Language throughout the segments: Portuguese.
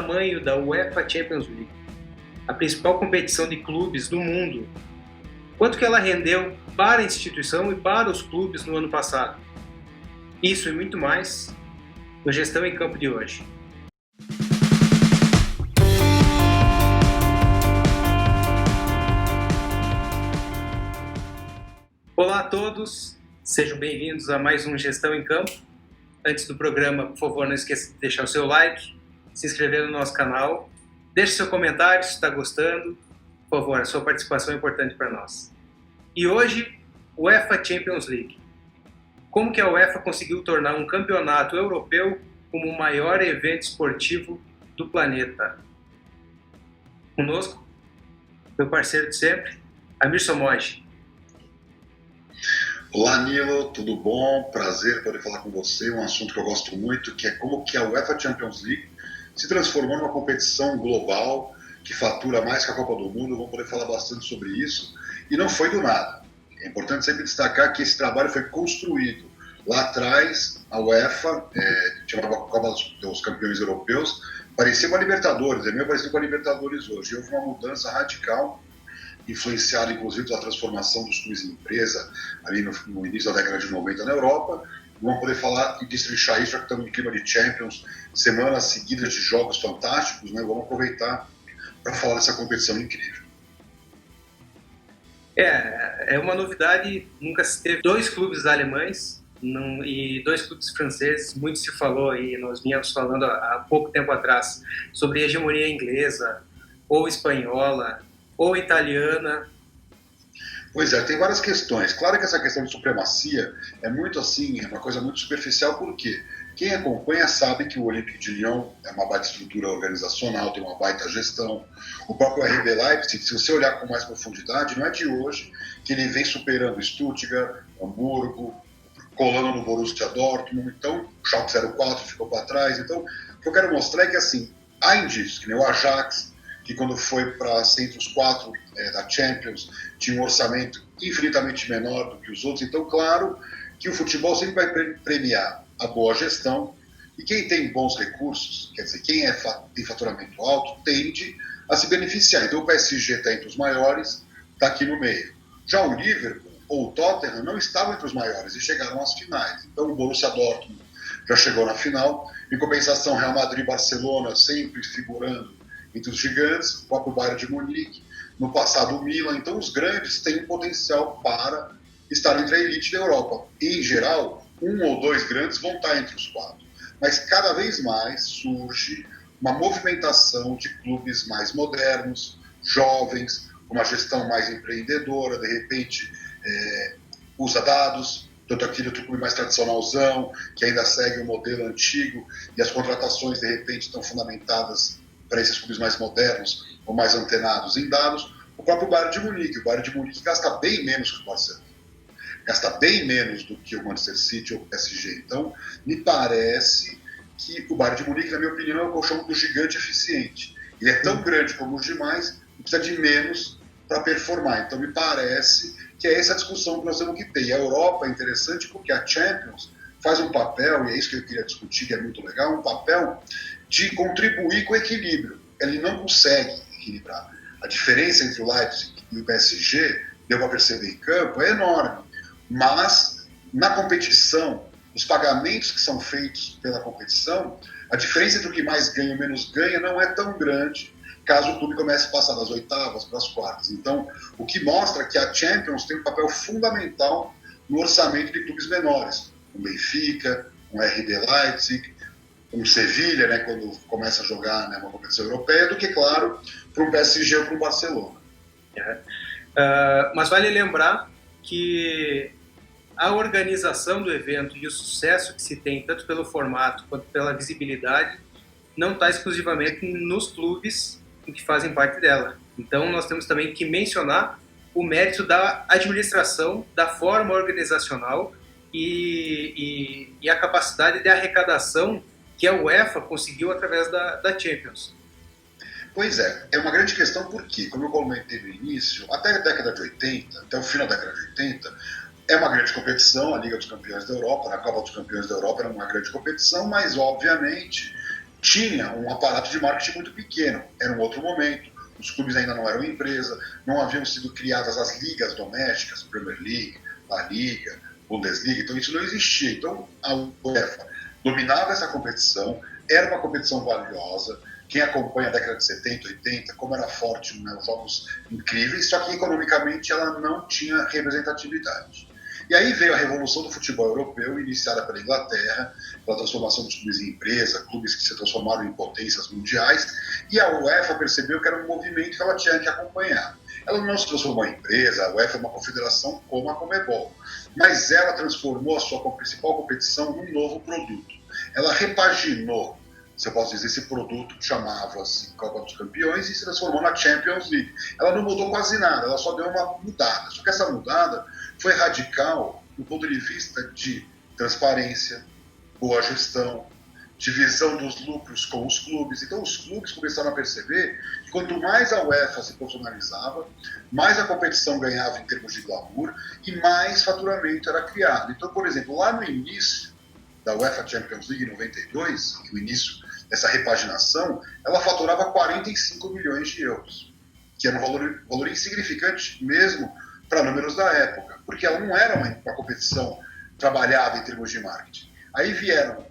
tamanho da UEFA Champions League, a principal competição de clubes do mundo? Quanto que ela rendeu para a instituição e para os clubes no ano passado? Isso e muito mais no Gestão em Campo de hoje. Olá a todos, sejam bem-vindos a mais um Gestão em Campo. Antes do programa, por favor, não esqueça de deixar o seu like, se inscrever no nosso canal, deixe seu comentário se está gostando. Por favor, a sua participação é importante para nós. E hoje, UEFA Champions League. Como que a UEFA conseguiu tornar um campeonato europeu como o maior evento esportivo do planeta? Conosco, meu parceiro de sempre, Amir Somoji. Olá, Nilo, tudo bom? Prazer poder falar com você, um assunto que eu gosto muito, que é como que a UEFA Champions League se transformou numa competição global que fatura mais que a Copa do Mundo. Vamos poder falar bastante sobre isso. E não foi do nada. É importante sempre destacar que esse trabalho foi construído. Lá atrás, a UEFA, chamava a Copa dos Campeões Europeus, parecia uma Libertadores, é meio parecido com a Libertadores hoje. Houve uma mudança radical, influenciado inclusive pela transformação dos clubes em empresa ali no início da década de 90 na Europa. Vamos poder falar e destrinchar isso, já que estamos em clima de Champions, semanas seguidas de jogos fantásticos, né? Vamos aproveitar para falar dessa competição incrível. É uma novidade, nunca se teve dois clubes alemães e dois clubes franceses. Muito se falou, e nós vínhamos falando há pouco tempo atrás, sobre a hegemonia inglesa, ou espanhola, ou italiana. Pois é, tem várias questões. Claro que essa questão de supremacia é muito assim, é uma coisa muito superficial, porque quem acompanha sabe que o Olympique de Lyon é uma baita estrutura organizacional, tem uma baita gestão. O próprio RB Leipzig, se você olhar com mais profundidade, não é de hoje que ele vem superando Stuttgart, Hamburgo, colando no Borussia Dortmund. Então, o Schalke 04 ficou para trás. Então, o que eu quero mostrar é que assim, há indícios, que nem o Ajax, que quando foi para ser entre os quatro da Champions, tinha um orçamento infinitamente menor do que os outros. Então, claro que o futebol sempre vai premiar a boa gestão, e quem tem bons recursos, quer dizer, quem tem faturamento alto, tende a se beneficiar. Então, o PSG está entre os maiores, está aqui no meio. Já o Liverpool ou o Tottenham não estavam entre os maiores e chegaram às finais. Então, o Borussia Dortmund já chegou na final. Em compensação, Real Madrid e Barcelona sempre figurando entre os gigantes, o próprio Bayern de Munique, no passado o Milan. Então os grandes têm um potencial para estar entre a elite da Europa. E, em geral, um ou dois grandes vão estar entre os quatro. Mas cada vez mais surge uma movimentação de clubes mais modernos, jovens, com uma gestão mais empreendedora, de repente usa dados, tanto aquele outro clube mais tradicionalzão, que ainda segue o modelo antigo, e as contratações, de repente, estão fundamentadas para esses clubes mais modernos ou mais antenados em dados. O próprio Bayern de Munique. O Bayern de Munique gasta bem menos que o Barcelona, gasta bem menos do que o Manchester City ou o PSG. Então, me parece que o Bayern de Munique, na minha opinião, é o colchão do gigante eficiente. Ele é tão grande como os demais e precisa de menos para performar. Então, me parece que é essa a discussão que nós temos que ter. E a Europa é interessante porque a Champions faz um papel, e é isso que eu queria discutir, que é muito legal, um papel de contribuir com o equilíbrio. Ele não consegue equilibrar. A diferença entre o Leipzig e o PSG, deu para perceber em campo, é enorme. Mas, na competição, os pagamentos que são feitos pela competição, a diferença entre o que mais ganha e o menos ganha não é tão grande, caso o clube comece a passar das oitavas para as quartas. Então, o que mostra que a Champions tem um papel fundamental no orçamento de clubes menores. Um Benfica, um RB Leipzig, um Sevilha, né, quando começa a jogar, né, uma competição europeia, do que, claro, para um PSG ou para um Barcelona. Mas vale lembrar que a organização do evento e o sucesso que se tem, tanto pelo formato quanto pela visibilidade, não está exclusivamente nos clubes que fazem parte dela. Então, nós temos também que mencionar o mérito da administração, da forma organizacional e a capacidade de arrecadação que a UEFA conseguiu através da Champions. Pois é uma grande questão porque, como eu comentei no início, até a década de 80, até o final da década de 80, é uma grande competição, a Liga dos Campeões da Europa, a Copa dos Campeões da Europa era uma grande competição, mas, obviamente, tinha um aparato de marketing muito pequeno, era um outro momento, os clubes ainda não eram empresa, não haviam sido criadas as ligas domésticas, Premier League, La Liga, Bundesliga, então isso não existia. Então a UEFA dominava essa competição, era uma competição valiosa. Quem acompanha a década de 70, 80, como era forte, né, os jogos incríveis, só que economicamente ela não tinha representatividade. E aí veio a revolução do futebol europeu, iniciada pela Inglaterra, pela transformação dos clubes em empresa, clubes que se transformaram em potências mundiais, e a UEFA percebeu que era um movimento que ela tinha que acompanhar. Ela não se transformou em empresa, a UEFA é uma confederação como a Conmebol, mas ela transformou a sua principal competição num novo produto. Ela repaginou, se eu posso dizer, esse produto que chamava-se Copa dos Campeões e se transformou na Champions League. Ela não mudou quase nada, ela só deu uma mudada. Só que essa mudada foi radical do ponto de vista de transparência, boa gestão, divisão dos lucros com os clubes. Então os clubes começaram a perceber que quanto mais a UEFA se profissionalizava, mais a competição ganhava em termos de glamour e mais faturamento era criado. Então, por exemplo, lá no início da UEFA Champions League em 92, o início dessa repaginação, ela faturava 45 milhões de euros, que era um valor insignificante mesmo para números da época, porque ela não era uma competição trabalhada em termos de marketing. Aí vieram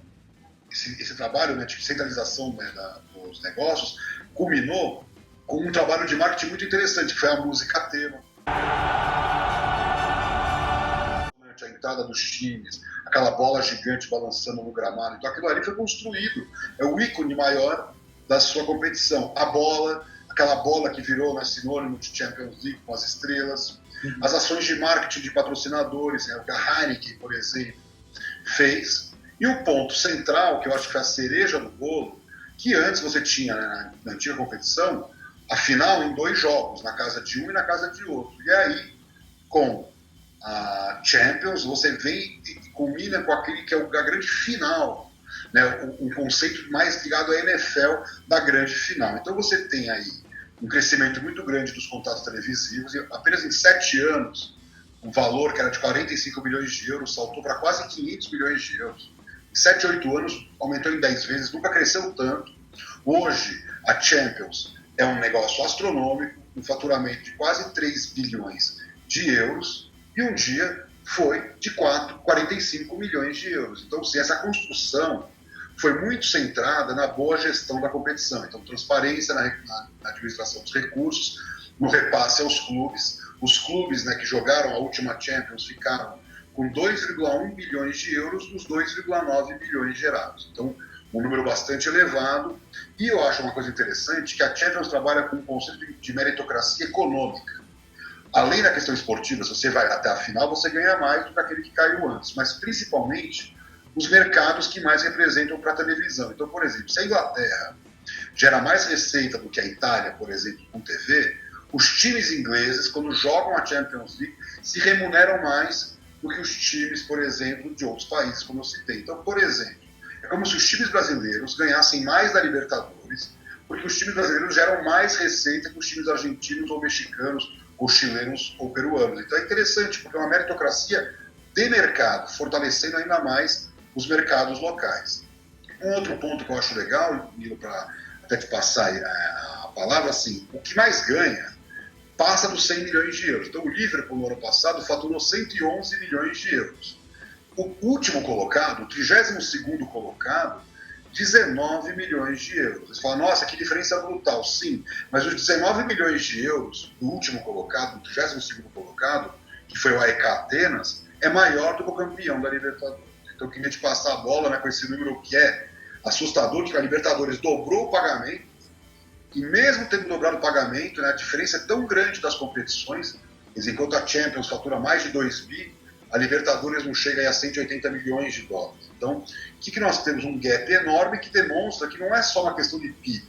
esse trabalho, né, de centralização, né, dos negócios, culminou com um trabalho de marketing muito interessante, que foi a música tema. A entrada dos times, aquela bola gigante balançando no gramado. Então aquilo ali foi construído, é o ícone maior da sua competição. A bola, aquela bola que virou, né, sinônimo de Champions League com as estrelas. As ações de marketing de patrocinadores, né, o que a Heineken, por exemplo, fez. E o ponto central, que eu acho que foi a cereja do bolo, que antes você tinha, né, na antiga competição, a final em 2 jogos, na casa de um e na casa de outro. E aí, com a Champions, você vem e culmina com aquele que é a grande final, né, um conceito mais ligado à NFL da grande final. Então você tem aí um crescimento muito grande dos contratos televisivos, e apenas em 7 anos, um valor que era de 45 milhões de euros saltou para quase 500 milhões de euros. Em 7, 8 anos, aumentou em 10 vezes, nunca cresceu tanto. Hoje, a Champions é um negócio astronômico, um faturamento de quase 3 bilhões de euros, e um dia foi de 45 milhões de euros. Então, sim, essa construção foi muito centrada na boa gestão da competição. Então, transparência na administração dos recursos, no repasse aos clubes. Os clubes, né, que jogaram a última Champions ficaram com 2,1 bilhões de euros dos 2,9 bilhões gerados. Então, um número bastante elevado. E eu acho uma coisa interessante que a Champions trabalha com um conceito de meritocracia econômica. Além da questão esportiva, se você vai até a final, você ganha mais do que aquele que caiu antes. Mas, principalmente, os mercados que mais representam para a televisão. Então, por exemplo, se a Inglaterra gera mais receita do que a Itália, por exemplo, com TV, os times ingleses, quando jogam a Champions League, se remuneram mais do que os times, por exemplo, de outros países, como eu citei. Então, por exemplo, é como se os times brasileiros ganhassem mais da Libertadores, porque os times brasileiros geram mais receita que os times argentinos ou mexicanos, ou chilenos ou peruanos. Então é interessante, porque é uma meritocracia de mercado, fortalecendo ainda mais os mercados locais. Um outro ponto que eu acho legal, Nilo, para até te passar a palavra, assim, o que mais ganha passa dos 100 milhões de euros. Então o Liverpool, no ano passado, faturou 111 milhões de euros. O último colocado, o 32º colocado, 19 milhões de euros. Você fala, nossa, que diferença brutal. Sim, mas os 19 milhões de euros do último colocado, do 32º colocado, que foi o AEK Atenas, é maior do que o campeão da Libertadores. Então eu queria te passar a bola, né, com esse número que é assustador, que a Libertadores dobrou o pagamento, e mesmo tendo dobrado o pagamento, né, a diferença é tão grande das competições, enquanto a Champions fatura mais de 2 bi, a Libertadores não chega a 180 milhões de dólares. Então, o que nós temos? Um gap enorme que demonstra que não é só uma questão de PIB.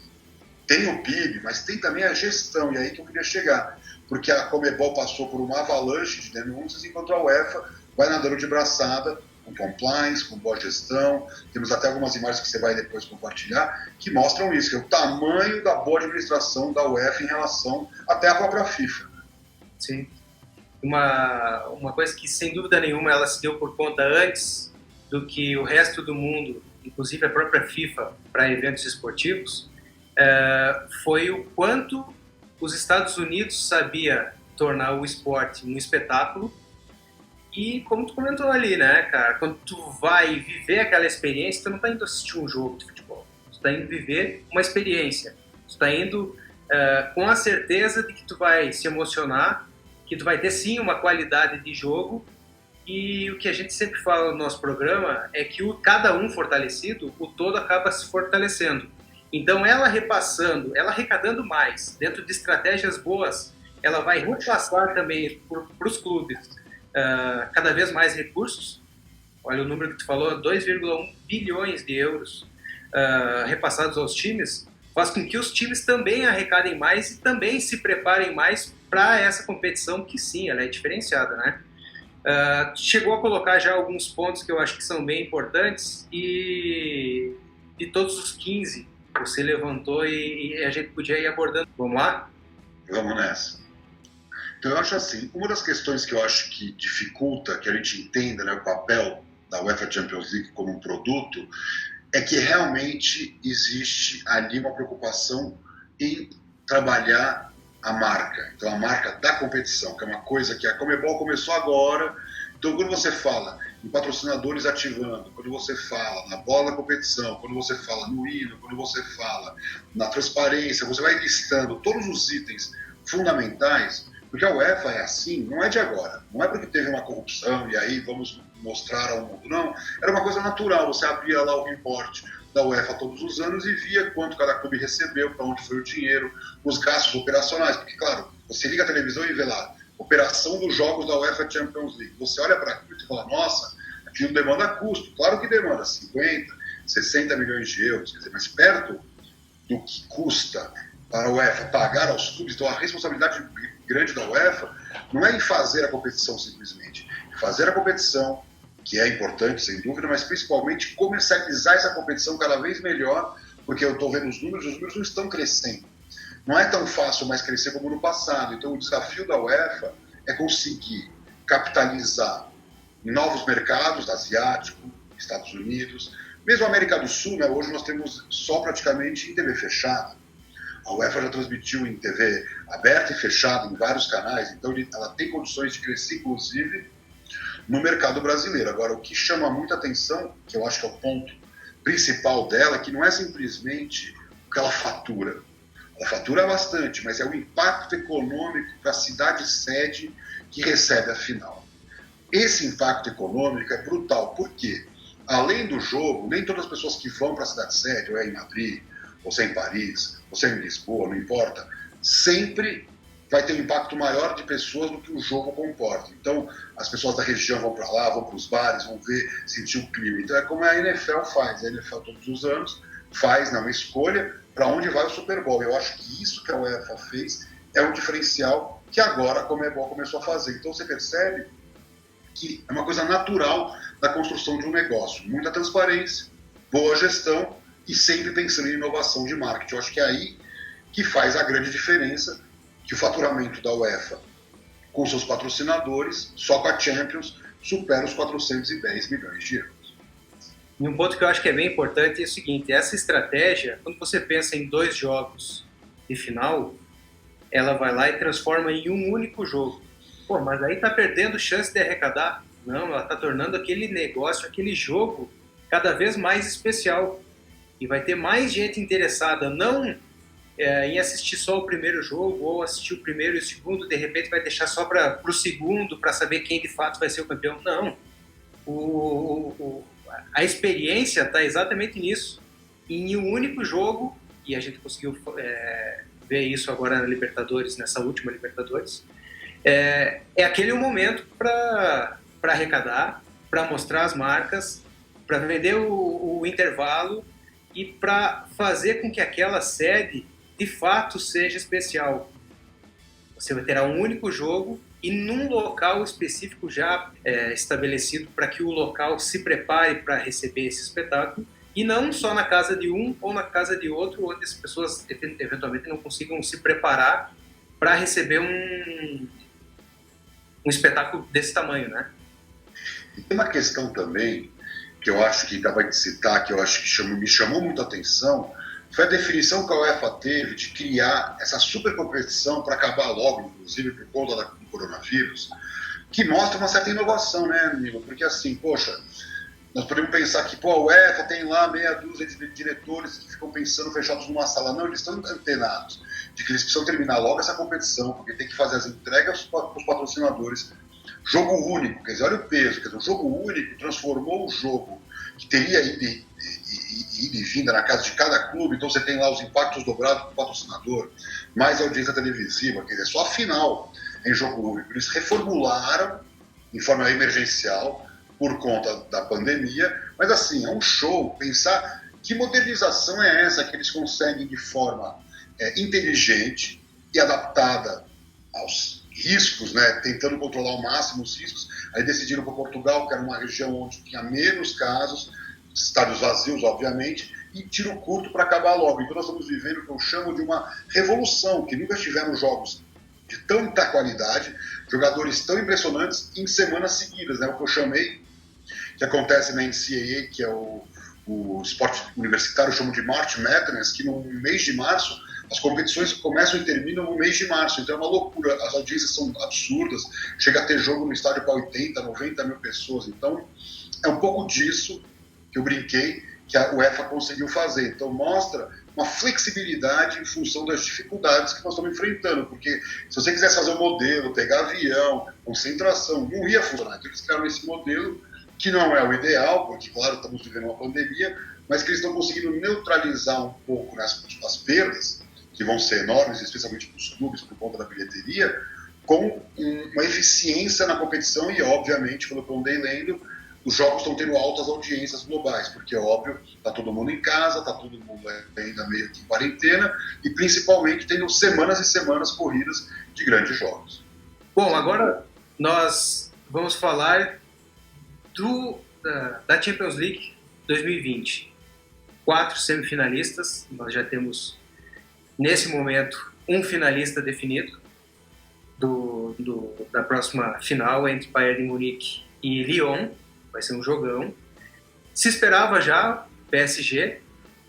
Tem o PIB, mas tem também a gestão, e é aí que eu queria chegar. Porque a Conmebol passou por uma avalanche de denúncias, enquanto a UEFA vai nadando de braçada, com compliance, com boa gestão. Temos até algumas imagens que você vai depois compartilhar, que mostram isso, que é o tamanho da boa administração da UEFA em relação até à própria FIFA. Sim. Uma coisa que, sem dúvida nenhuma, ela se deu por conta antes do que o resto do mundo inclusive a própria FIFA, para eventos esportivos, foi o quanto os Estados Unidos sabia tornar o esporte um espetáculo. E como tu comentou ali, né, cara, quando tu vai viver aquela experiência, tu não tá indo assistir um jogo de futebol, tu tá indo viver uma experiência, tu tá indo com a certeza de que tu vai se emocionar, que tu vai ter sim uma qualidade de jogo. E o que a gente sempre fala no nosso programa é que cada um fortalecido, o todo acaba se fortalecendo. Então ela repassando, ela arrecadando mais, dentro de estratégias boas, ela vai repassar também para os clubes cada vez mais recursos. Olha o número que tu falou, 2,1 bilhões de euros repassados aos times, faz com que os times também arrecadem mais e também se preparem mais para essa competição que sim, ela é diferenciada, né? Chegou a colocar já alguns pontos que eu acho que são bem importantes e de todos os 15 você levantou e a gente podia ir abordando. Vamos lá? Vamos nessa. Então eu acho assim, uma das questões que eu acho que dificulta que a gente entenda, né, o papel da UEFA Champions League como um produto é que realmente existe ali uma preocupação em trabalhar a marca. Então a marca da competição, que é uma coisa que a Conmebol começou agora. Então quando você fala em patrocinadores ativando, quando você fala na bola da competição, quando você fala no hino, quando você fala na transparência, você vai listando todos os itens fundamentais, porque a UEFA é assim, não é de agora, não é porque teve uma corrupção e aí vamos mostrar ao mundo, não, era uma coisa natural, você abria lá o report da UEFA todos os anos e via quanto cada clube recebeu, para onde foi o dinheiro, os gastos operacionais, porque claro, você liga a televisão e vê lá, operação dos jogos da UEFA Champions League. Você olha para aquilo e fala, nossa, aquilo demanda custo. Claro que demanda 50, 60 milhões de euros, quer dizer, mas perto do que custa para a UEFA pagar aos clubes, então a responsabilidade grande da UEFA não é em fazer a competição simplesmente, é fazer a competição, que é importante, sem dúvida, mas principalmente comercializar essa competição cada vez melhor, porque eu estou vendo os números não estão crescendo. Não é tão fácil mais crescer como no passado. Então, o desafio da UEFA é conseguir capitalizar em novos mercados, asiático, Estados Unidos, mesmo a América do Sul, né? Hoje nós temos só praticamente em TV fechada. A UEFA já transmitiu em TV aberta e fechada em vários canais, então ela tem condições de crescer, inclusive, no mercado brasileiro. Agora, o que chama muita atenção, que eu acho que é o ponto principal dela, que não é simplesmente o que ela fatura. Ela fatura bastante, mas é o impacto econômico para a cidade sede que recebe a final. Esse impacto econômico é brutal, porque, além do jogo, nem todas as pessoas que vão para a cidade sede, ou é em Madrid, ou se é em Paris, ou se é em Lisboa, não importa, sempre vai ter um impacto maior de pessoas do que o jogo comporta. Então, as pessoas da região vão para lá, vão para os bares, vão ver, sentir o clima. Então, é como a NFL faz. A NFL, todos os anos, faz uma escolha para onde vai o Super Bowl. Eu acho que isso que a UEFA fez é um diferencial que agora a Conmebol começou a fazer. Então você percebe que é uma coisa natural da construção de um negócio. Muita transparência, boa gestão e sempre pensando em inovação de marketing. Eu acho que é aí que faz a grande diferença, que o faturamento da UEFA com seus patrocinadores, só com a Champions, supera os 410 milhões de euros. E um ponto que eu acho que é bem importante é o seguinte, essa estratégia, quando você pensa em 2 jogos de final, ela vai lá e transforma em um único jogo. Pô, mas aí tá perdendo chance de arrecadar? Não, ela tá tornando aquele negócio, aquele jogo, cada vez mais especial. E vai ter mais gente interessada, não em assistir só o primeiro jogo, ou assistir o primeiro e o segundo, de repente vai deixar só para o segundo, para saber quem de fato vai ser o campeão. Não. A experiência está exatamente nisso, em um único jogo, e a gente conseguiu ver isso agora na Libertadores, nessa última Libertadores, é aquele momento para arrecadar, para mostrar as marcas, para vender o intervalo e para fazer com que aquela sede de fato seja especial. Você vai ter um único jogo e num local específico já estabelecido para que o local se prepare para receber esse espetáculo e não só na casa de um ou na casa de outro, onde as pessoas eventualmente não consigam se preparar para receber um espetáculo desse tamanho, né? E tem uma questão também que eu acho que acaba de citar, que eu acho que me chamou muito a atenção, foi a definição que a UEFA teve de criar essa super competição para acabar logo, inclusive por conta do coronavírus, que mostra uma certa inovação, né, Nilo? Porque assim, poxa, nós podemos pensar que a UEFA tem lá meia dúzia de diretores que ficam pensando fechados numa sala. Não, eles estão antenados de que eles precisam terminar logo essa competição, porque tem que fazer as entregas para os patrocinadores. Jogo único, quer dizer, olha o peso, quer dizer, o jogo único transformou o jogo que teria ida e vinda na casa de cada clube, então você tem lá os impactos dobrados para o patrocinador, mais audiência televisiva, quer dizer, só a final em jogo único. Eles reformularam em forma emergencial por conta da pandemia, mas assim, é um show pensar que modernização é essa que eles conseguem de forma inteligente e adaptada aos riscos, né, tentando controlar ao máximo os riscos. Aí decidiram para Portugal, que era uma região onde tinha menos casos, estádios vazios, obviamente, e tiro curto para acabar logo. Então nós estamos vivendo o que eu chamo de uma revolução, que nunca tivemos jogos de tanta qualidade, jogadores tão impressionantes em semanas seguidas, né, o que eu chamei, que acontece na NCAA, que é o esporte universitário, chamam de March Madness, que no mês de março as competições começam e terminam no mês de março, então é uma loucura, as audiências são absurdas, chega a ter jogo no estádio para 80, 90 mil pessoas, então é um pouco disso que eu brinquei que a UEFA conseguiu fazer, então mostra uma flexibilidade em função das dificuldades que nós estamos enfrentando, porque se você quisesse fazer um modelo, pegar avião, concentração, não ia funcionar, então eles criaram esse modelo que não é o ideal, porque claro, estamos vivendo uma pandemia, mas que eles estão conseguindo neutralizar um pouco as perdas, que vão ser enormes, especialmente para os clubes, por conta da bilheteria, com uma eficiência na competição e, obviamente, pelo que eu andei lendo, os jogos estão tendo altas audiências globais, porque, óbvio, está todo mundo em casa, está todo mundo ainda meio que em quarentena, e principalmente tendo semanas e semanas corridas de grandes jogos. Bom, agora nós vamos falar da Champions League 2020. 4 semifinalistas, nós já temos nesse momento um finalista definido da próxima final entre Bayern de Munique e Lyon, vai ser um jogão. Se esperava já PSG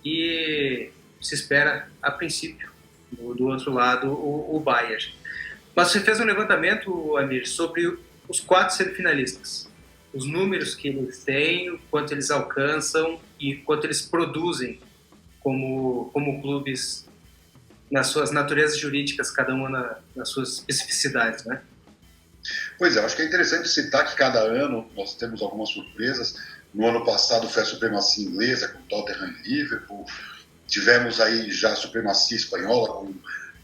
e se espera a princípio do outro lado o Bayern. Mas você fez um levantamento, Amir, sobre os 4 semifinalistas, os números que eles têm, quanto eles alcançam e quanto eles produzem como clubes nas suas naturezas jurídicas, cada uma nas suas especificidades, né? Pois é, acho que é interessante citar que cada ano nós temos algumas surpresas. No ano passado foi a supremacia inglesa com Tottenham e Liverpool, tivemos aí já a supremacia espanhola com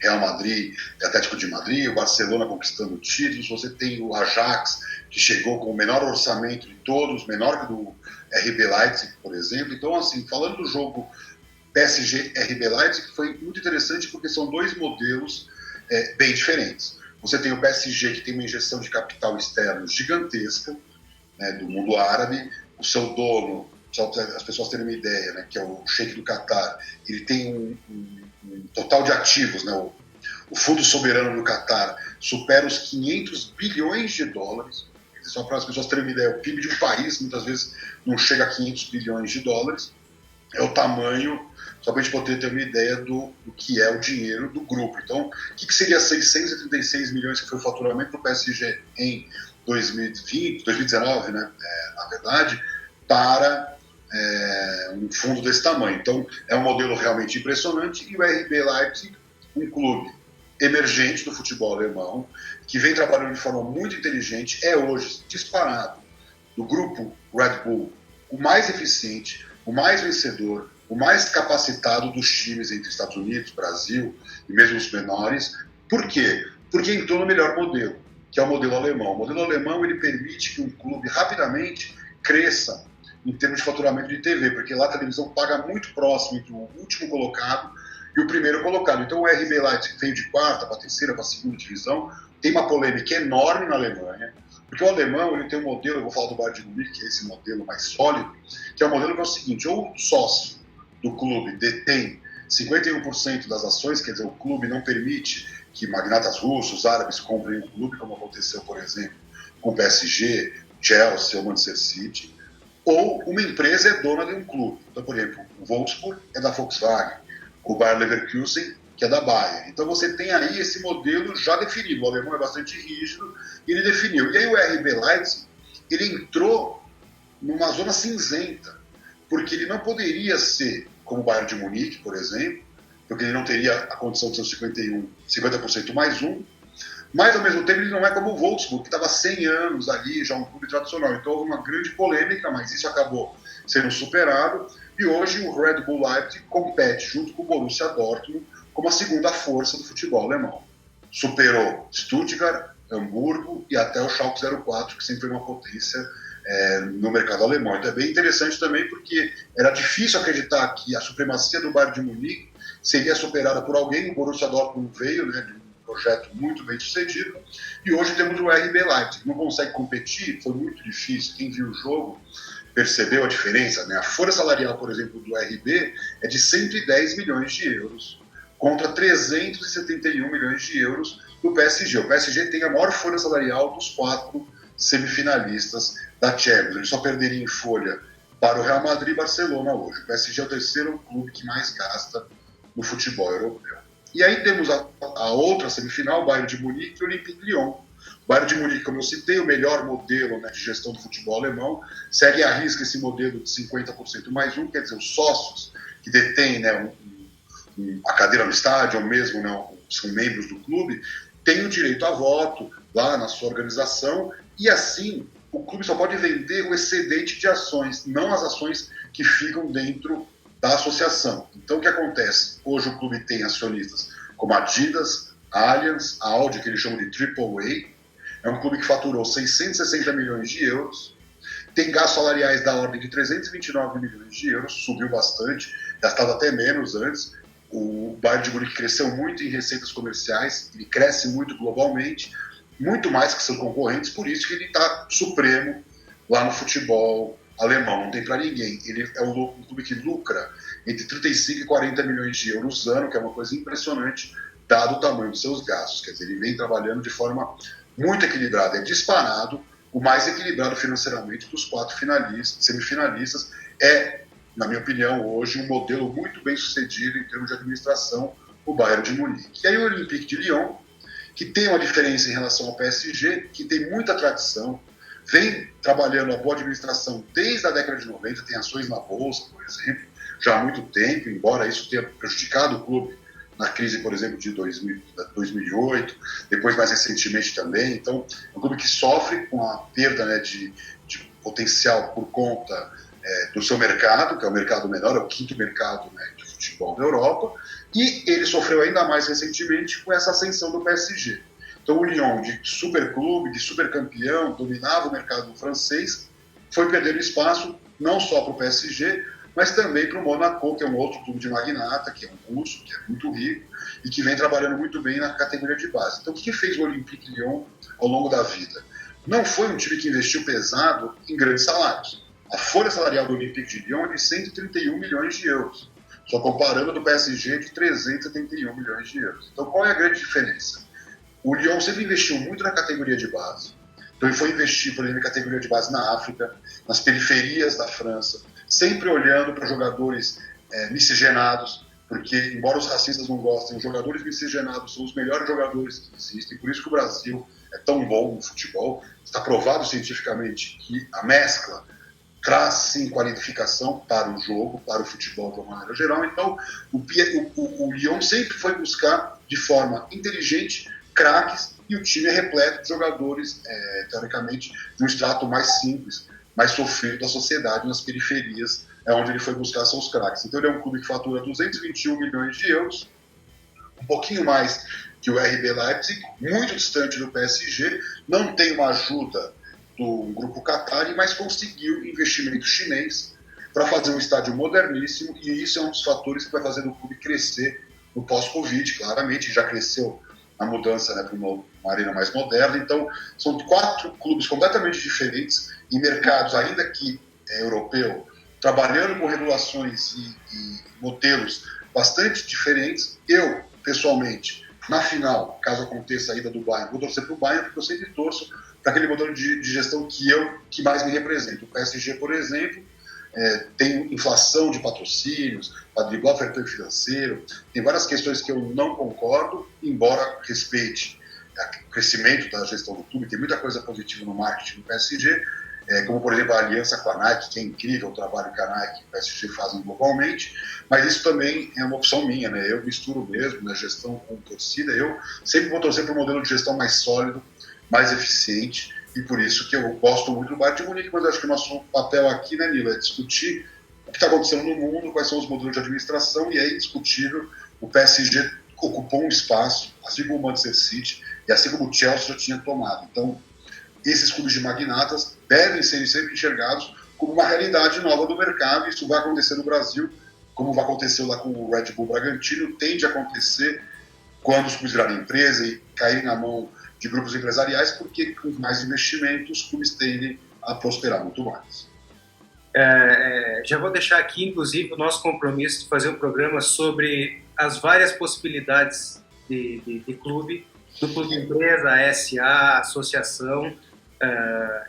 Real Madrid e Atlético de Madrid, o Barcelona conquistando títulos, você tem o Ajax, que chegou com o menor orçamento de todos, menor que o do RB Leipzig, por exemplo. Então, assim, falando do jogo PSG-RB Leipzig, foi muito interessante porque são 2 modelos bem diferentes. Você tem o PSG, que tem uma injeção de capital externo gigantesca, né, do mundo árabe, o seu dono, só para as pessoas terem uma ideia, né, que é o Sheik do Catar, ele tem um total de ativos, né, o fundo soberano do Catar supera os 500 bilhões de dólares, só para as pessoas terem uma ideia, o PIB de um país muitas vezes não chega a 500 bilhões de dólares, é o tamanho, só para a gente poder ter uma ideia do que é o dinheiro do grupo. Então, o que seria 636 milhões que foi o faturamento do PSG em 2019, né, na verdade, para um fundo desse tamanho. Então, é um modelo realmente impressionante, e o RB Leipzig, um clube emergente do futebol alemão, que vem trabalhando de forma muito inteligente, é hoje disparado do grupo Red Bull o mais eficiente, o mais vencedor, o mais capacitado dos times entre Estados Unidos, Brasil e mesmo os menores. Por quê? Porque entrou no melhor modelo, que é o modelo alemão. O modelo alemão ele permite que um clube rapidamente cresça em termos de faturamento de TV, porque lá a televisão paga muito próximo entre o último colocado e o primeiro colocado. Então o RB Leipzig veio de quarta para terceira, para segunda divisão, tem uma polêmica enorme na Alemanha, porque o alemão ele tem um modelo, eu vou falar do Bayern de Munique, que é esse modelo mais sólido, que é o modelo que é o seguinte: ou o sócio do clube detém 51% das ações, quer dizer, o clube não permite que magnatas russos, árabes comprem o clube, como aconteceu, por exemplo, com o PSG, Chelsea ou Manchester City, ou uma empresa é dona de um clube. Então, por exemplo, o Wolfsburg é da Volkswagen, o Bayer Leverkusen, que é da Bayer. Então você tem aí esse modelo já definido. O alemão é bastante rígido e ele definiu. E aí o RB Leipzig, ele entrou numa zona cinzenta, porque ele não poderia ser como o Bayern de Munique, por exemplo, porque ele não teria a condição de ser 50% mais um, mas ao mesmo tempo ele não é como o Wolfsburg, que estava 100 anos ali, já um clube tradicional. Então houve uma grande polêmica, mas isso acabou sendo superado, e hoje o Red Bull Leipzig compete junto com o Borussia Dortmund como a segunda força do futebol alemão. Superou Stuttgart, Hamburgo e até o Schalke 04, que sempre foi uma potência no mercado alemão. Então é bem interessante também, porque era difícil acreditar que a supremacia do Bayern de Munique seria superada por alguém. O Borussia Dortmund veio, né, de um projeto muito bem sucedido, e hoje temos o RB Leipzig. Não consegue competir, foi muito difícil. Quem viu o jogo percebeu a diferença, né? A folha salarial, por exemplo, do RB é de 110 milhões de euros contra 371 milhões de euros do PSG. O PSG tem a maior folha salarial dos 4 semifinalistas da Champions. Ele só perderia em folha para o Real Madrid e Barcelona hoje. O PSG é o terceiro clube que mais gasta no futebol europeu. E aí temos a outra semifinal, o Bayern de Munique e o Olympique de Lyon. O Bayern de Munique, como eu citei, o melhor modelo, né, de gestão do futebol alemão, segue à risca esse modelo de 50% mais um, quer dizer, os sócios que detêm, né, a cadeira no estádio, ou mesmo, né, são membros do clube, têm o direito a voto lá na sua organização, e assim o clube só pode vender o excedente de ações, não as ações que ficam dentro da associação. Então o que acontece? Hoje o clube tem acionistas como Adidas, Allianz, Audi, que eles chamam de AAA. É um clube que faturou 660 milhões de euros, tem gastos salariais da ordem de 329 milhões de euros, subiu bastante, gastava até menos antes. O Bayern de Munique cresceu muito em receitas comerciais, ele cresce muito globalmente, muito mais que seus concorrentes, por isso que ele está supremo lá no futebol alemão, não tem para ninguém. Ele é um clube que lucra entre 35 e 40 milhões de euros ano, que é uma coisa impressionante, dado o tamanho dos seus gastos. Quer dizer, ele vem trabalhando de forma muito equilibrada, é disparado o mais equilibrado financeiramente dos 4 semifinalistas. É, na minha opinião, hoje um modelo muito bem sucedido em termos de administração, o Bayern de Munique. E aí o Olympique de Lyon, que tem uma diferença em relação ao PSG, que tem muita tradição, vem trabalhando a boa administração desde a década de 90, tem ações na Bolsa, por exemplo, já há muito tempo, embora isso tenha prejudicado o clube na crise, por exemplo, de 2008, depois mais recentemente também. Então, é um clube que sofre com a perda, né, de potencial por conta do seu mercado, que é o mercado menor, é o 5º mercado, né, de futebol na Europa, e ele sofreu ainda mais recentemente com essa ascensão do PSG. Então o Lyon, de superclube, de supercampeão, dominava o mercado francês, foi perdendo espaço não só para o PSG, mas também para o Monaco, que é um outro clube de magnata, que é um russo, que é muito rico, e que vem trabalhando muito bem na categoria de base. Então o que fez o Olympique de Lyon ao longo da vida? Não foi um time que investiu pesado em grandes salários. A folha salarial do Olympique de Lyon é de 131 milhões de euros, só comparando do PSG de 371 milhões de euros. Então qual é a grande diferença? O Lyon sempre investiu muito na categoria de base. Então ele foi investir, por exemplo, em categoria de base na África, nas periferias da França, sempre olhando para jogadores miscigenados, porque, embora os racistas não gostem, os jogadores miscigenados são os melhores jogadores que existem, por isso que o Brasil é tão bom no futebol. Está provado cientificamente que a mescla traz, sim, qualificação para o jogo, para o futebol de uma maneira geral. Então, o Lyon sempre foi buscar, de forma inteligente, craques, e o time é repleto de jogadores, teoricamente, de um extrato mais simples, mais sofrido da sociedade, nas periferias, onde ele foi buscar seus craques. Então ele é um clube que fatura 221 milhões de euros, um pouquinho mais que o RB Leipzig, muito distante do PSG, não tem uma ajuda do grupo Qatari, mas conseguiu investimento chinês para fazer um estádio moderníssimo, e isso é um dos fatores que vai fazer o clube crescer no pós-Covid, claramente, já cresceu na mudança, né, para uma arena mais moderna. Então, são 4 clubes completamente diferentes, em mercados, ainda que europeu, trabalhando com regulações e modelos bastante diferentes. Eu, pessoalmente, Na final, caso aconteça a ida do Bayern, vou torcer para o Bayern, porque eu sempre torço para aquele modelo de gestão que mais me representa. O PSG, por exemplo, tem inflação de patrocínios, para driblar o fair play financeiro, tem várias questões que eu não concordo, embora respeite o crescimento da gestão do clube, tem muita coisa positiva no marketing do PSG, como, por exemplo, a aliança com a Nike, que é incrível o trabalho que a Nike e o PSG fazem globalmente, mas isso também é uma opção minha, né? Eu misturo mesmo na gestão com torcida, eu sempre vou torcer para um modelo de gestão mais sólido, mais eficiente, e por isso que eu gosto muito do Bayern de Munique, mas acho que o nosso papel aqui, né, Nilo, é discutir o que está acontecendo no mundo, quais são os modelos de administração, e é indiscutível, o PSG ocupou um espaço, assim como o Manchester City, e assim como o Chelsea já tinha tomado. Então, esses clubes de magnatas devem ser sempre enxergados como uma realidade nova do mercado, e isso vai acontecer no Brasil, como vai acontecer lá com o Red Bull Bragantino, tende a acontecer quando os clubes virarem empresa e caírem na mão de grupos empresariais, porque com mais investimentos os clubes tendem a prosperar muito mais. Já vou deixar aqui, inclusive, o nosso compromisso de fazer um programa sobre as várias possibilidades de clube, do clube empresa, SA, associação,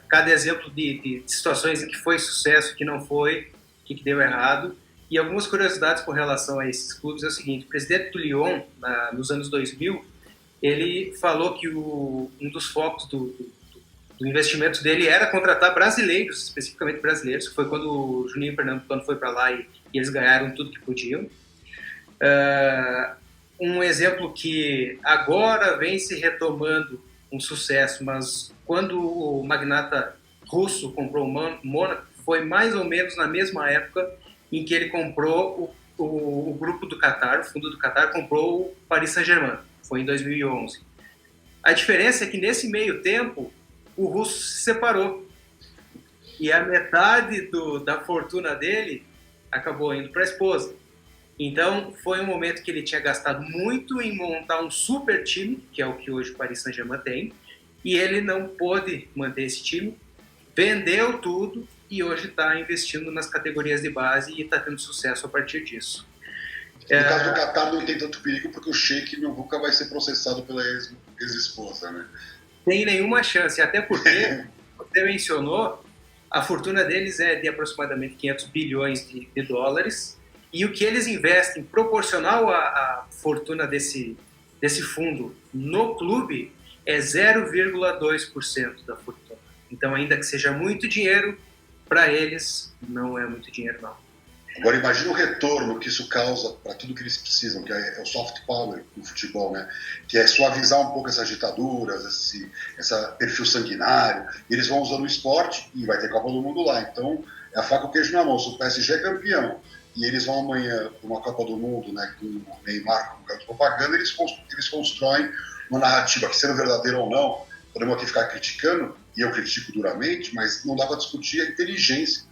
cada exemplo de situações em que foi sucesso, que não foi, que deu errado. E algumas curiosidades com relação a esses clubes é o seguinte: o presidente do Lyon, nos anos 2000, ele falou que um dos focos do investimento dele era contratar brasileiros, especificamente brasileiros. Foi quando o Juninho Pernambucano foi para lá e eles ganharam tudo que podiam. Um exemplo que agora vem se retomando um sucesso, mas quando o magnata russo comprou o Mônaco, foi mais ou menos na mesma época em que ele comprou o grupo do Qatar, o fundo do Qatar, comprou o Paris Saint-Germain. Foi em 2011. A diferença é que nesse meio tempo o russo se separou e a metade da fortuna dele acabou indo para a esposa. Então foi um momento que ele tinha gastado muito em montar um super time, que é o que hoje o Paris Saint-Germain tem, e ele não pôde manter esse time, vendeu tudo e hoje está investindo nas categorias de base e está tendo sucesso a partir disso. No caso do Qatar não tem tanto perigo, porque o Sheik nunca vai ser processado pela ex-esposa, né? Tem nenhuma chance, até porque, você mencionou, a fortuna deles é de aproximadamente 500 bilhões de dólares, e o que eles investem proporcional à fortuna desse fundo no clube é 0,2% da fortuna. Então, ainda que seja muito dinheiro, para eles não é muito dinheiro, não. Agora, imagina o retorno que isso causa para tudo que eles precisam, que é o soft power no futebol, né? Que é suavizar um pouco essas ditaduras, esse perfil sanguinário. E eles vão usando o esporte e vai ter Copa do Mundo lá. Então, é a faca e o queijo na mão. Se o PSG é campeão e eles vão amanhã para uma Copa do Mundo, né, com o Neymar como garoto propaganda, eles constroem uma narrativa que, sendo verdadeira ou não, podemos aqui ficar criticando, e eu critico duramente, mas não dá para discutir a inteligência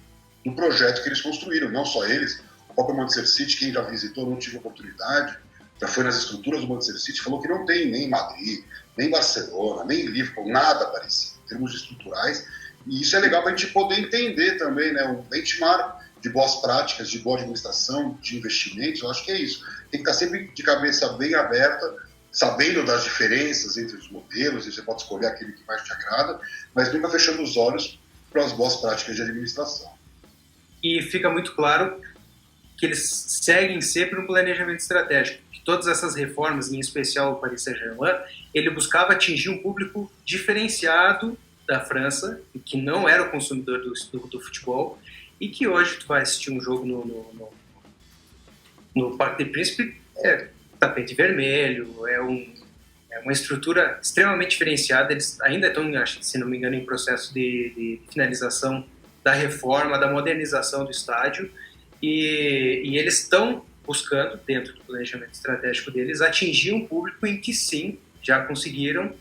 do projeto que eles construíram, não só eles, o próprio Manchester City, quem já visitou, não tive oportunidade, já foi nas estruturas do Manchester City, falou que não tem nem Madrid, nem Barcelona, nem Liverpool, nada parecido, em termos estruturais, e isso é legal para a gente poder entender também, né, um benchmark de boas práticas, de boa administração, de investimentos. Eu acho que é isso. Tem que estar sempre de cabeça bem aberta, sabendo das diferenças entre os modelos, e você pode escolher aquele que mais te agrada, mas nunca fechando os olhos para as boas práticas de administração. E fica muito claro que eles seguem sempre um planejamento estratégico. Que todas essas reformas, em especial o Paris Saint-Germain, ele buscava atingir um público diferenciado da França, que não era o consumidor do futebol, e que hoje tu vai assistir um jogo no Parque des Príncipes, tapete vermelho, é uma estrutura extremamente diferenciada. Eles ainda estão, se não me engano, em processo de finalização da reforma, da modernização do estádio, e eles estão buscando, dentro do planejamento estratégico deles, atingir um público em que sim, já conseguiram,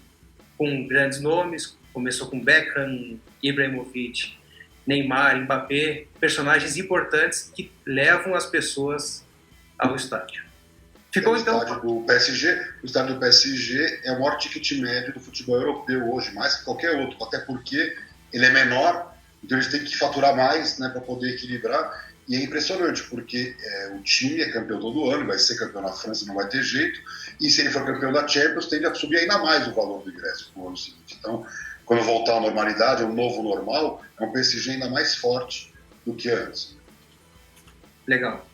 com grandes nomes, começou com Beckham, Ibrahimovic, Neymar, Mbappé, personagens importantes que levam as pessoas ao estádio. Ficou, então... O estádio do PSG é o maior ticket médio do futebol europeu hoje, mais que qualquer outro, até porque ele é menor, então eles têm que faturar mais, né, para poder equilibrar. E é impressionante, porque o time é campeão todo ano, vai ser campeão na França, não vai ter jeito, e se ele for campeão da Champions, tende a subir ainda mais o valor do ingresso no ano seguinte. Então, quando voltar à normalidade, um novo normal, é um PSG ainda mais forte do que antes. Legal.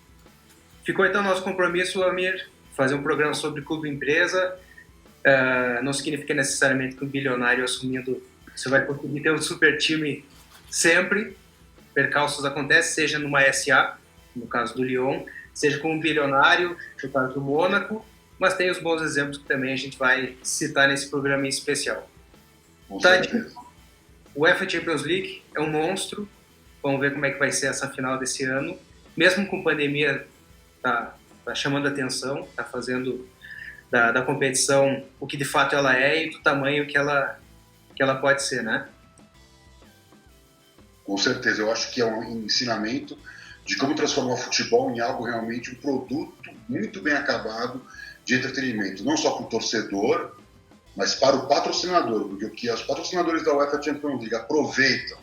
Ficou então nosso compromisso, Amir, fazer um programa sobre clube-empresa. Não significa necessariamente que um bilionário assumindo você vai conseguir ter um super time sempre. Percalços acontecem, seja numa SA, no caso do Lyon, seja com um bilionário, no caso do Mônaco, mas tem os bons exemplos que também a gente vai citar nesse programa em especial. O UEFA Champions League é um monstro, vamos ver como é que vai ser essa final desse ano. Mesmo com pandemia, tá chamando a atenção, tá fazendo da competição o que de fato ela é e do tamanho que ela pode ser, né? Com certeza, eu acho que é um ensinamento de como transformar o futebol em algo realmente, um produto muito bem acabado de entretenimento, não só para o torcedor, mas para o patrocinador, porque o que os patrocinadores da UEFA Champions League aproveitam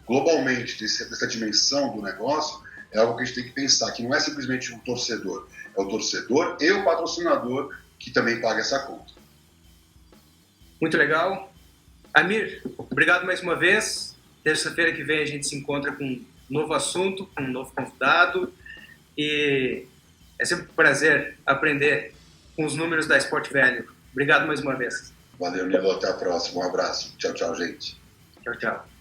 globalmente dessa dimensão do negócio é algo que a gente tem que pensar, que não é simplesmente o torcedor, é o torcedor e o patrocinador que também paga essa conta. Muito legal. Amir, obrigado mais uma vez. Terça-feira que vem a gente se encontra com um novo assunto, com um novo convidado. E é sempre um prazer aprender com os números da Sport Value. Obrigado mais uma vez. Valeu, Nilo. Até a próxima. Um abraço. Tchau, tchau, gente. Tchau, tchau.